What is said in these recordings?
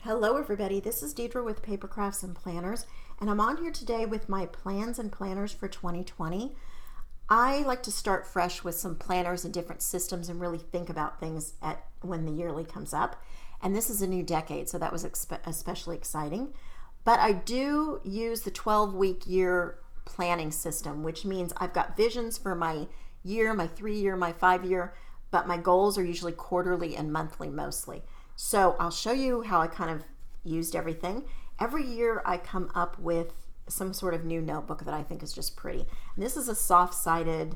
Hello everybody, this is Dedra with Paper Crafts and Planners, and I'm on here today with my plans and planners for 2020. I like to start fresh with some planners and different systems and really think about things when the yearly comes up. And this is a new decade, so that was especially exciting. But I do use the 12-week year planning system, which means I've got visions for my year, my 3-year, my 5-year, but my goals are usually quarterly and monthly mostly. So I'll show you how I kind of used everything. Every year I come up with some sort of new notebook that I think is just pretty. And this is a soft-sided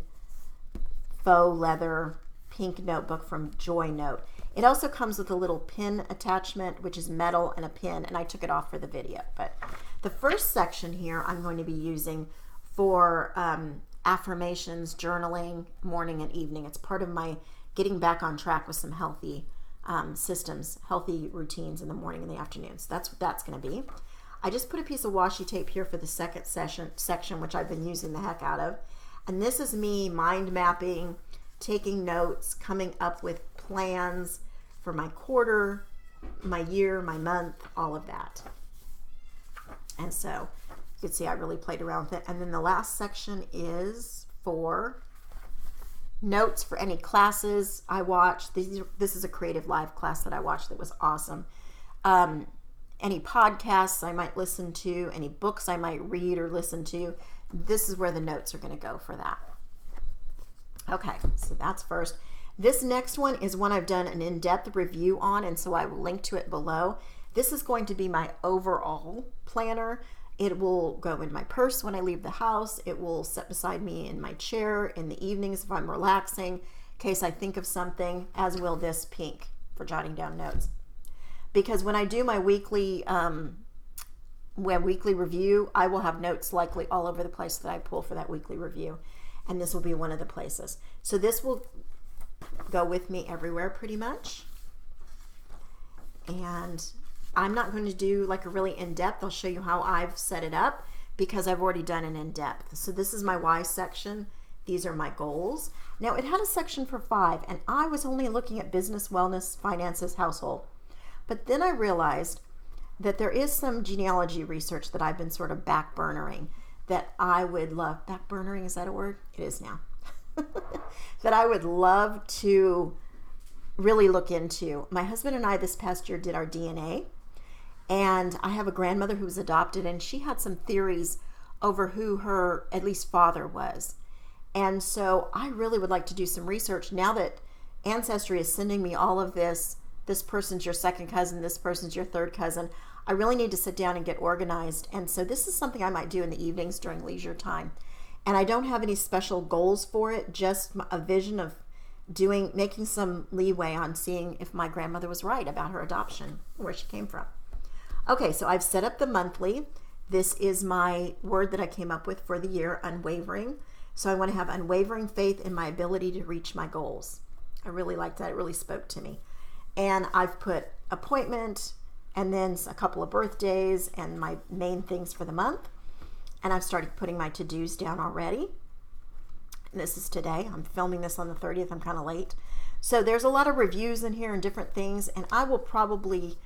faux leather pink notebook from Joy Note. It also comes with a little pin attachment, which is metal and a pin, and I took it off for the video. But the first section here I'm going to be using for affirmations, journaling, morning and evening. It's part of my getting back on track with some healthy systems, healthy routines in the morning and the afternoon. So that's what that's going to be. I just put a piece of washi tape here for the second section, which I've been using the heck out of. And this is me mind mapping, taking notes, coming up with plans for my quarter, my year, my month, all of that. And so you can see I really played around with it. And then the last section is for notes for any classes I watched. This is a creative live class that I watched that was awesome. Any podcasts I might listen to, any books I might read or listen to. This is where the notes are going to go for that. Okay, so that's first. This next one is one I've done an in-depth review on, and so I will link to it below. This is going to be my overall planner. It will go in my purse when I leave the house. It will sit beside me in my chair in the evenings if I'm relaxing, in case I think of something, as will this pink for jotting down notes. Because when I do my weekly review, I will have notes likely all over the place that I pull for that weekly review. And this will be one of the places. So this will go with me everywhere pretty much. And I'm not going to do like a really in-depth. I'll show you how I've set it up because I've already done an in-depth. So this is my why section. These are my goals. Now it had a section for 5 and I was only looking at business, wellness, finances, household. But then I realized that there is some genealogy research that I've been sort of backburnering that I would love. Backburnering, is that a word? It is now. That I would love to really look into. My husband and I this past year did our DNA. And I have a grandmother who was adopted, and she had some theories over who her, at least, father was. And so I really would like to do some research now that Ancestry is sending me all of this. This person's your second cousin, this person's your third cousin. I really need to sit down and get organized. And so this is something I might do in the evenings during leisure time. And I don't have any special goals for it, just a vision of making some leeway on seeing if my grandmother was right about her adoption, where she came from. Okay, so I've set up the monthly. This is my word that I came up with for the year, unwavering. So I want to have unwavering faith in my ability to reach my goals. I really liked that. It really spoke to me. And I've put appointment and then a couple of birthdays and my main things for the month. And I've started putting my to-dos down already. And this is today. I'm filming this on the 30th. I'm kind of late. So there's a lot of reviews in here and different things. And I will probably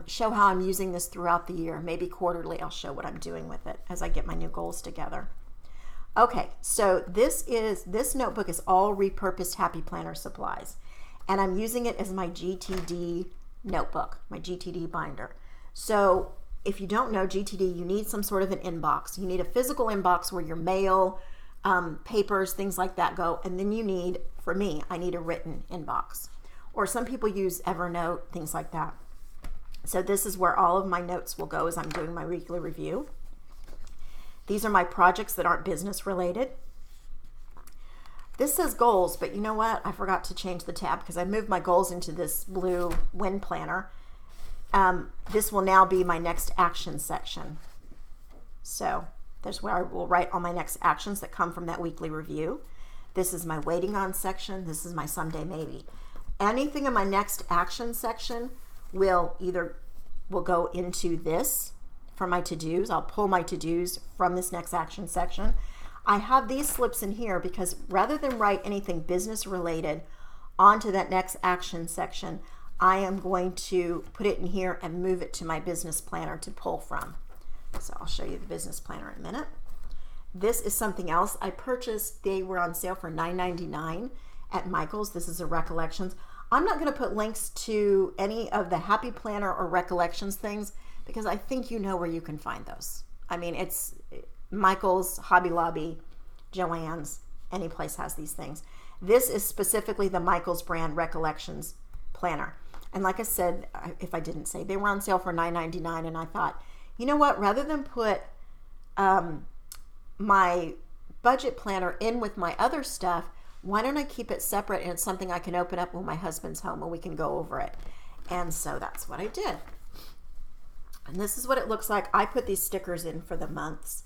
show how I'm using this throughout the year. Maybe quarterly I'll show what I'm doing with it as I get my new goals together. Okay, so this notebook is all repurposed Happy Planner supplies. And I'm using it as my GTD notebook, my GTD binder. So if you don't know GTD, you need some sort of an inbox. You need a physical inbox where your mail, papers, things like that go. And then you need, for me, I need a written inbox. Or some people use Evernote, things like that. So this is where all of my notes will go as I'm doing my weekly review. These are my projects that aren't business related. This says goals, but you know what? I forgot to change the tab because I moved my goals into this blue wind planner. This will now be my next action section. So there's where I will write all my next actions that come from that weekly review. This is my waiting on section. This is my someday maybe. Anything in my next action section will go into this for my to-dos. I'll pull my to-dos from this next action section. I have these slips in here because rather than write anything business related onto that next action section, I am going to put it in here and move it to my business planner to pull from. So I'll show you the business planner in a minute. This is something else I purchased. They were on sale for $9.99 at Michael's. This is a Recollections. I'm not going to put links to any of the Happy Planner or Recollections things because I think you know where you can find those. I mean, it's Michael's, Hobby Lobby, Joann's, any place has these things. This is specifically the Michael's brand Recollections planner. And like I said, if I didn't say, they were on sale for $9.99, and I thought, you know what, rather than put my budget planner in with my other stuff, why don't I keep it separate and it's something I can open up when my husband's home and we can go over it. And so that's what I did. And this is what it looks like. I put these stickers in for the months.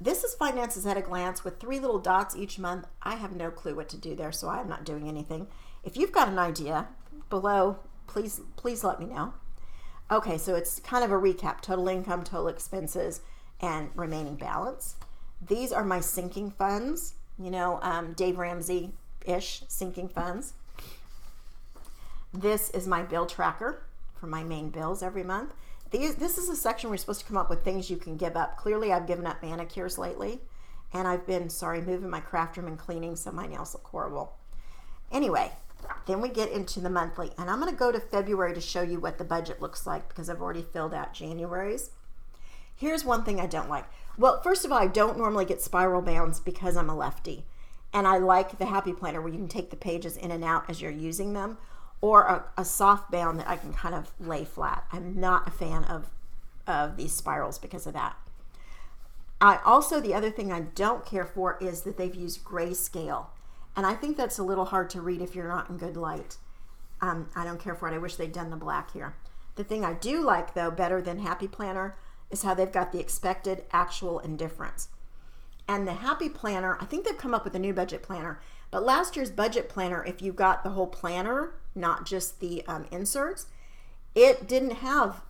This is Finances at a Glance with 3 little dots each month. I have no clue what to do there, so I'm not doing anything. If you've got an idea below, please let me know. Okay, so it's kind of a recap: total income, total expenses, and remaining balance. These are my sinking funds, you know, Dave Ramsey-ish sinking funds. This is my bill tracker for my main bills every month. This is a section we're supposed to come up with things you can give up. Clearly, I've given up manicures lately, and I've been, moving my craft room and cleaning, so my nails look horrible. Anyway, then we get into the monthly, and I'm going to go to February to show you what the budget looks like because I've already filled out January's. Here's one thing I don't like. Well, first of all, I don't normally get spiral bounds because I'm a lefty, and I like the Happy Planner where you can take the pages in and out as you're using them, or a soft bound that I can kind of lay flat. I'm not a fan of these spirals because of that. Also, the other thing I don't care for is that they've used grayscale. And I think that's a little hard to read if you're not in good light. I don't care for it. I wish they'd done the black here. The thing I do like, though, better than Happy Planner is how they've got the expected, actual, and difference. And the Happy Planner, I think they've come up with a new budget planner. But last year's budget planner, if you got the whole planner, not just the inserts, it didn't have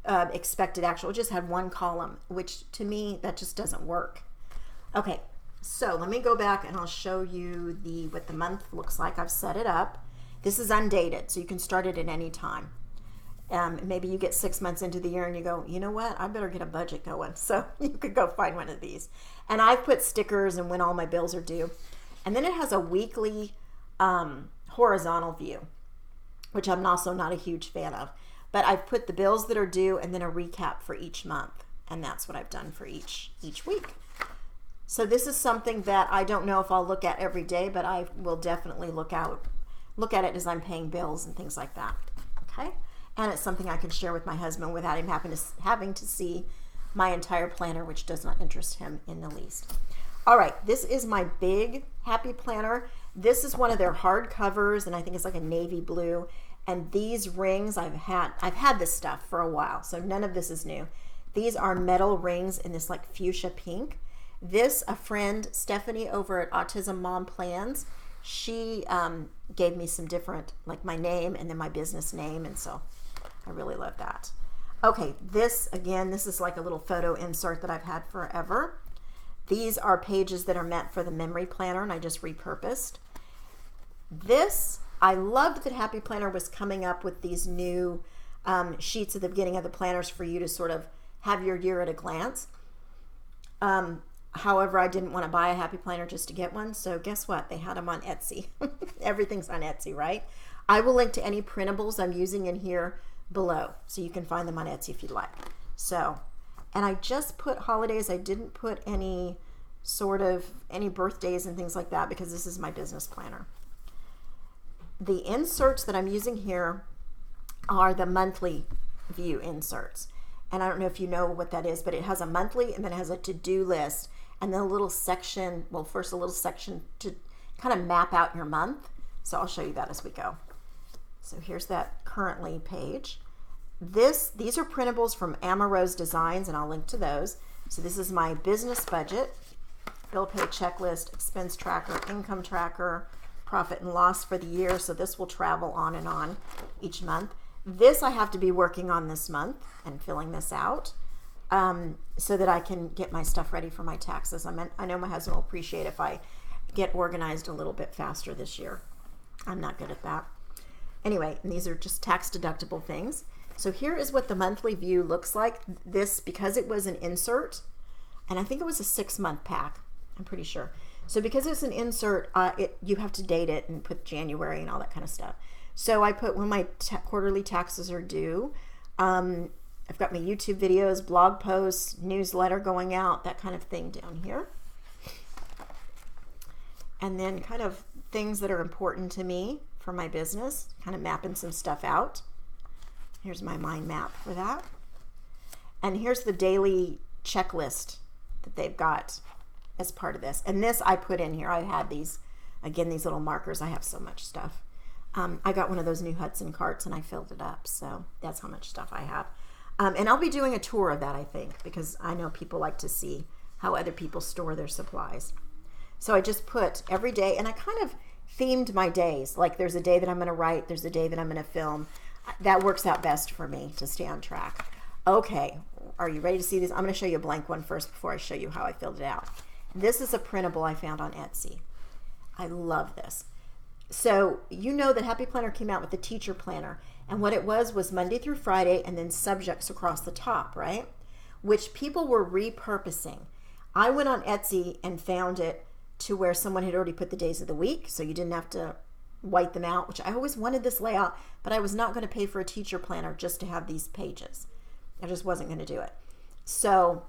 expected actual. It just had one column, which to me, that just doesn't work. Okay, so let me go back and I'll show you what the month looks like. I've set it up. This is undated, so you can start it at any time. Maybe you get 6 months into the year and you go, you know what, I better get a budget going. So you could go find one of these. And I've put stickers and when all my bills are due. And then it has a weekly horizontal view, which I'm also not a huge fan of. But I've put the bills that are due and then a recap for each month. And that's what I've done for each week. So this is something that I don't know if I'll look at every day, but I will definitely look at it as I'm paying bills and things like that. Okay? And it's something I can share with my husband without him having to see my entire planner, which does not interest him in the least. All right, this is my big Happy Planner. This is one of their hard covers, and I think it's like a navy blue. And these rings, I've had this stuff for a while, so none of this is new. These are metal rings in this like fuchsia pink. This, a friend, Stephanie over at Autism Mom Plans, she gave me some different, like my name and then my business name, and so I really love that. Okay, this is like a little photo insert that I've had forever. These are pages that are meant for the memory planner, and I just repurposed. This, I loved that Happy Planner was coming up with these new sheets at the beginning of the planners for you to sort of have your year at a glance. However, I didn't want to buy a Happy Planner just to get one, so guess what? They had them on Etsy. Everything's on Etsy, right? I will link to any printables I'm using in here below, so you can find them on Etsy if you'd like. So, and I just put holidays. I didn't put any birthdays and things like that because this is my business planner. The inserts that I'm using here are the monthly view inserts. And I don't know if you know what that is, but it has a monthly and then it has a to-do list and then a little section, well, first a little section to kind of map out your month. So I'll show you that as we go. So here's that currently page. These are printables from Amarose Designs, and I'll link to those. So this is my business budget, bill pay checklist, expense tracker, income tracker, profit and loss for the year. So this will travel on and on each month. This I have to be working on this month and filling this out so that I can get my stuff ready for my taxes. I know my husband will appreciate if I get organized a little bit faster this year. I'm not good at that. Anyway, and these are just tax deductible things. So here is what the monthly view looks like. This, because it was an insert, and I think it was a 6-month pack, I'm pretty sure. So because it's an insert, you have to date it and put January and all that kind of stuff. So I put when my quarterly taxes are due. I've got my YouTube videos, blog posts, newsletter going out, that kind of thing down here. And then kind of things that are important to me for my business, kind of mapping some stuff out. Here's my mind map for that. And here's the daily checklist that they've got as part of this. And this I put in here. I had these, again, these little markers. I have so much stuff. I got one of those new Hudson carts and I filled it up. So that's how much stuff I have. And I'll be doing a tour of that, I think, because I know people like to see how other people store their supplies. So I just put every day, and I kind of themed my days. Like there's a day that I'm going to write, there's a day that I'm going to film. That works out best for me to stay on track. Okay, are you ready to see this? I'm going to show you a blank one first before I show you how I filled it out. This is a printable I found on Etsy. I love this. So you know that Happy Planner came out with the teacher planner, and what it was Monday through Friday and then subjects across the top, right? Which people were repurposing. I went on Etsy and found it to where someone had already put the days of the week, so you didn't have to white them out, which I always wanted this layout, but I was not going to pay for a teacher planner just to have these pages. I just wasn't going to do it. So,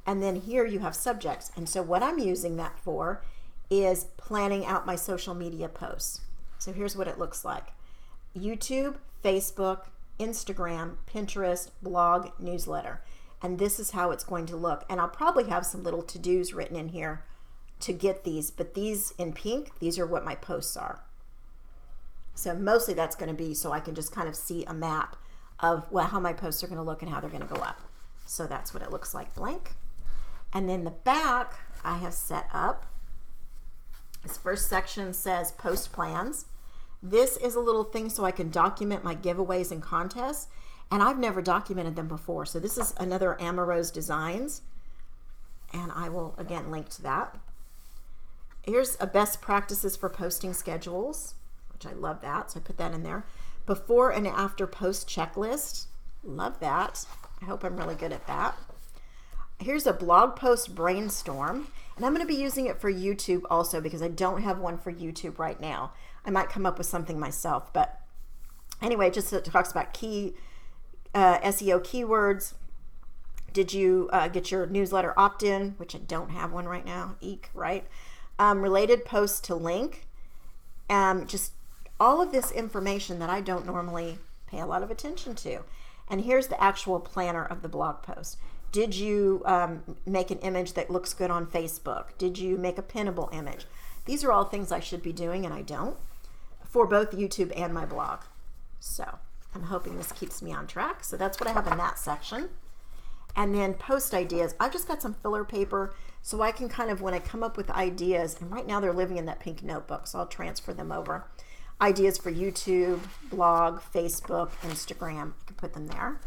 and then here you have subjects. And so what I'm using that for is planning out my social media posts. So here's what it looks like. YouTube, Facebook, Instagram, Pinterest, blog, newsletter. And this is how it's going to look. And I'll probably have some little to-dos written in here to get these, but these in pink, these are what my posts are. So mostly that's going to be so I can just kind of see a map of how my posts are going to look and how they're going to go up. So that's what it looks like blank. And then the back I have set up. This first section says post plans. This is a little thing so I can document my giveaways and contests, and I've never documented them before. So this is another Amarose Designs, and I will again link to that. Here's a best practices for posting schedules, which I love that, so I put that in there. Before and after post checklist, love that. I hope I'm really good at that. Here's a blog post brainstorm, and I'm going to be using it for YouTube also because I don't have one for YouTube right now. I might come up with something myself, but anyway, just it talks about key SEO keywords. Did you get your newsletter opt-in, which I don't have one right now, eek, right? Related posts to link, just all of this information that I don't normally pay a lot of attention to. And here's the actual planner of the blog post. Did you make an image that looks good on Facebook? Did you make a pinnable image? These are all things I should be doing and I don't, for both YouTube and my blog. So I'm hoping this keeps me on track. So that's what I have in that section. And then post ideas. I've just got some filler paper so I can kind of, when I come up with ideas, and right now they're living in that pink notebook, so I'll transfer them over. Ideas for YouTube, blog, Facebook, Instagram. I can put them there.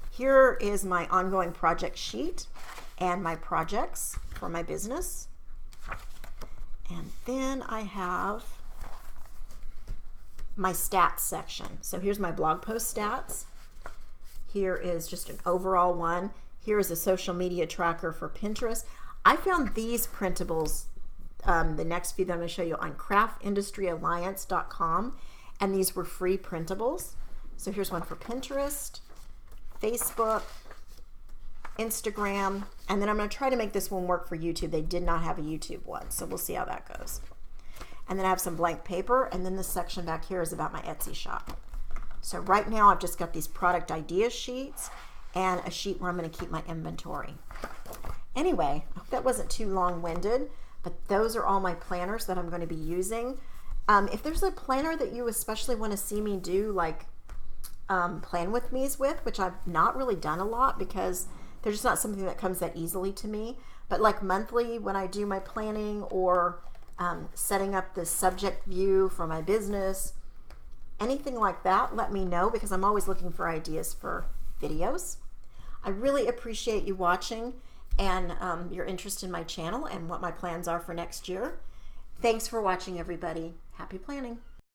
Here is my ongoing project sheet and my projects for my business. And then I have my stats section. So here's my blog post stats. Here is just an overall one. Here is a social media tracker for Pinterest. I found these printables, the next few that I'm going to show you, on craftindustryalliance.com, and these were free printables. So here's one for Pinterest, Facebook, Instagram, and then I'm going to try to make this one work for YouTube. They did not have a YouTube one, so we'll see how that goes. And then I have some blank paper, and then this section back here is about my Etsy shop. So right now I've just got these product idea sheets and a sheet where I'm going to keep my inventory. Anyway, I hope that wasn't too long-winded, but those are all my planners that I'm going to be using. If there's a planner that you especially want to see me do, like plan with me's with, which I've not really done a lot because they're just not something that comes that easily to me, but like monthly when I do my planning or setting up the subject view for my business, anything like that, let me know because I'm always looking for ideas for videos. I really appreciate you watching and your interest in my channel and what my plans are for next year. Thanks for watching, everybody. Happy planning.